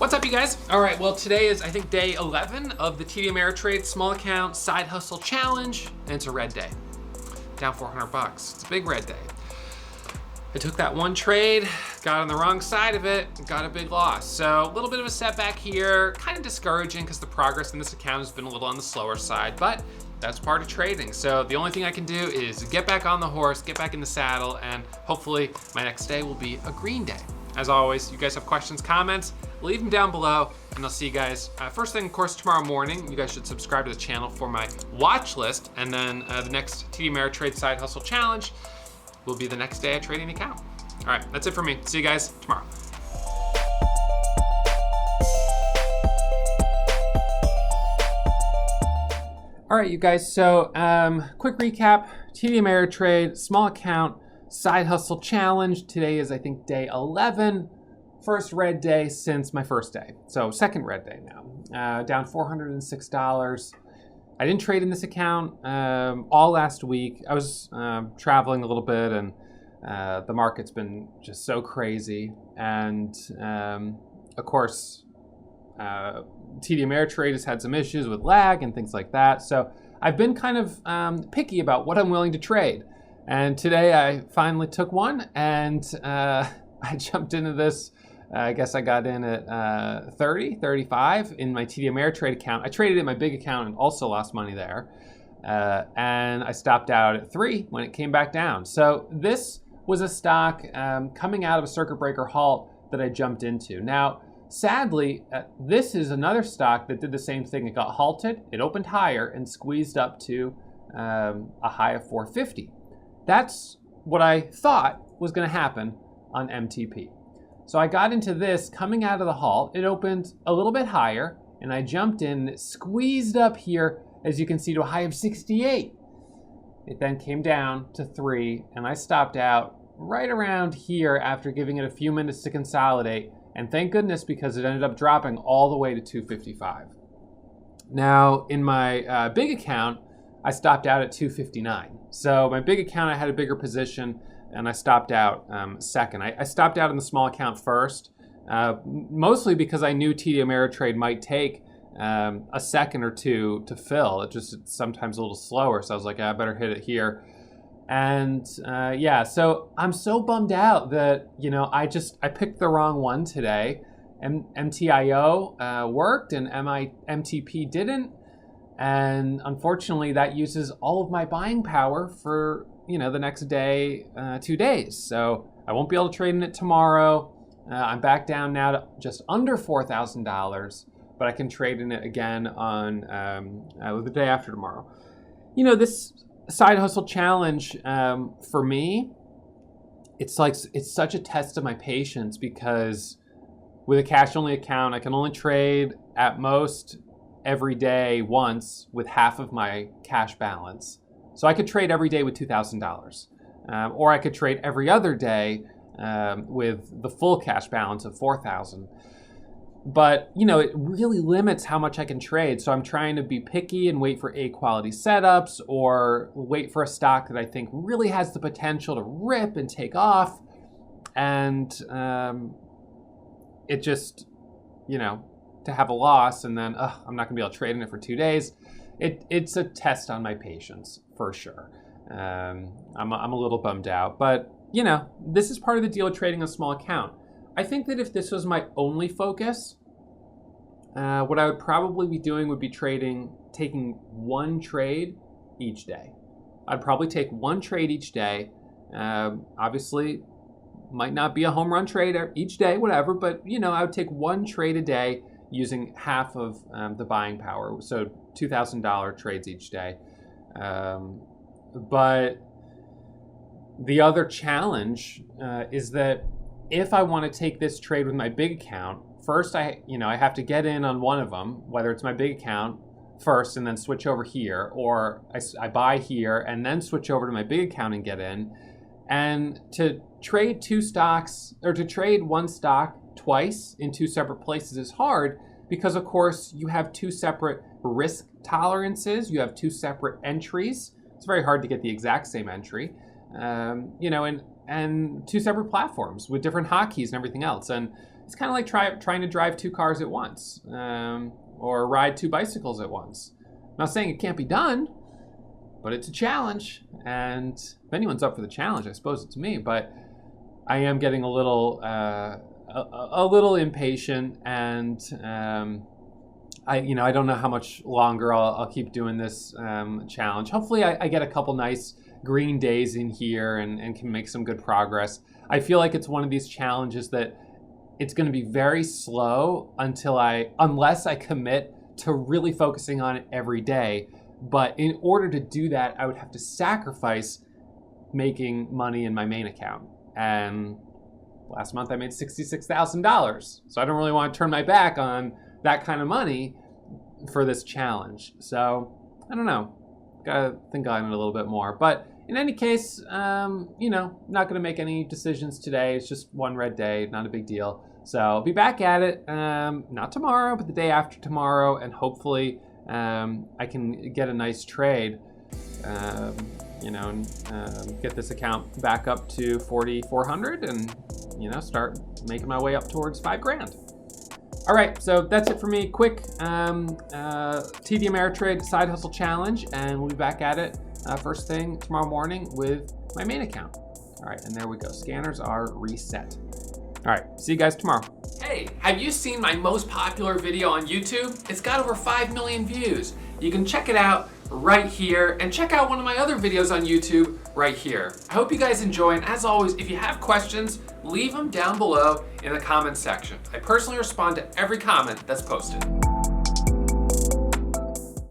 What's up, you guys? All right, well, today is, I think, day 11 of the TD Ameritrade Small Account Side Hustle Challenge, and it's a red day. Down 400 bucks. It's a big red day. I took that one trade, got on the wrong side of it, got a big loss. So a little bit of a setback here, kind of discouraging because the progress in this account has been a little on the slower side, but that's part of trading. So the only thing I can do is get back on the horse, get back in the saddle, and hopefully my next day will be a green day. As always, you guys have questions, comments, leave them down below, and I'll see you guys first thing, of course, tomorrow morning. You guys should subscribe to the channel for my watch list, and then the next TD Ameritrade Side Hustle Challenge will be the next day I trade an account. All right, that's it for me. See you guys tomorrow. All right, you guys, so quick recap, TD Ameritrade, small account, side hustle challenge. Today is, I think, day 11. First red day since my first day. So second red day now. Down $406. I didn't trade in this account all last week. I was traveling a little bit, and the market's been just so crazy. And of course, TD Ameritrade has had some issues with lag and things like that. So I've been kind of picky about what I'm willing to trade. And today I finally took one, and I jumped into this. I guess I got in at 30, 35 in my TD Ameritrade account. I traded in my big account and also lost money there. And I stopped out at 3 when it came back down. So this was a stock coming out of a circuit breaker halt that I jumped into. Now, sadly, this is another stock that did the same thing. It got halted, it opened higher and squeezed up to a high of 450. That's what I thought was gonna happen on MTP. So I got into this coming out of the halt. It opened a little bit higher, and I jumped in, it squeezed up here, as you can see, to a high of 68. It then came down to 3, and I stopped out right around here after giving it a few minutes to consolidate, and thank goodness, because it ended up dropping all the way to 255. Now, in my big account, I stopped out at 259. So my big account, I had a bigger position, and I stopped out second. I stopped out in the small account first, mostly because I knew TD Ameritrade might take a second or two to fill. It's sometimes a little slower, so I was like, I better hit it here. And yeah, so I'm so bummed out that, I picked the wrong one today. MTIO worked and MTP didn't. And unfortunately, that uses all of my buying power for the next day, 2 days. So I won't be able to trade in it tomorrow. I'm back down now to just under $4,000, but I can trade in it again on the day after tomorrow. This side hustle challenge for me, it's such a test of my patience, because with a cash only account, I can only trade at most every day once with half of my cash balance. So I could trade every day with $2,000, or I could trade every other day with the full cash balance of $4,000. But it really limits how much I can trade. So I'm trying to be picky and wait for A-quality setups, or wait for a stock that I think really has the potential to rip and take off. And it just, to have a loss and then I'm not gonna be able to trade in it for 2 days. It's a test on my patience, for sure. I'm a little bummed out, but this is part of the deal with trading a small account. I think that if this was my only focus, what I would probably be doing would be taking one trade each day. I'd probably take one trade each day. Obviously, might not be a home run trade each day, whatever, but I would take one trade a day using half of the buying power. So $2,000 trades each day. But the other challenge is that if I want to take this trade with my big account, first I have to get in on one of them, whether it's my big account first and then switch over here, or I buy here and then switch over to my big account and get in. And to trade two stocks, or to trade one stock twice in two separate places is hard, because of course you have two separate risk tolerances, you have two separate entries. It's very hard to get the exact same entry, and two separate platforms with different hotkeys and everything else. And it's kind of like trying to drive 2 cars at once, or ride 2 bicycles at once. I'm not saying it can't be done, but it's a challenge. And if anyone's up for the challenge, I suppose it's me. But I am getting a little impatient, and I don't know how much longer I'll keep doing this challenge. Hopefully I get a couple nice green days in here and can make some good progress. I feel like it's one of these challenges that it's going to be very slow unless I commit to really focusing on it every day. But in order to do that, I would have to sacrifice making money in my main account. And last month I made $66,000. So I don't really want to turn my back on that kind of money for this challenge. So I don't know. Gotta think on it a little bit more. But in any case, not going to make any decisions today. It's just one red day, not a big deal. So I'll be back at it, not tomorrow, but the day after tomorrow, and hopefully I can get a nice trade, get this account back up to 4,400 and, start making my way up towards $5,000. All right, so that's it for me. Quick TD Ameritrade side hustle challenge, and we'll be back at it first thing tomorrow morning with my main account. All right, and there we go. Scanners are reset. All right, see you guys tomorrow. Hey, have you seen my most popular video on YouTube? It's got over 5 million views. You can check it out right here, and check out one of my other videos on YouTube right here. I hope you guys enjoy, and as always, if you have questions, leave them down below in the comments section. I personally respond to every comment that's posted.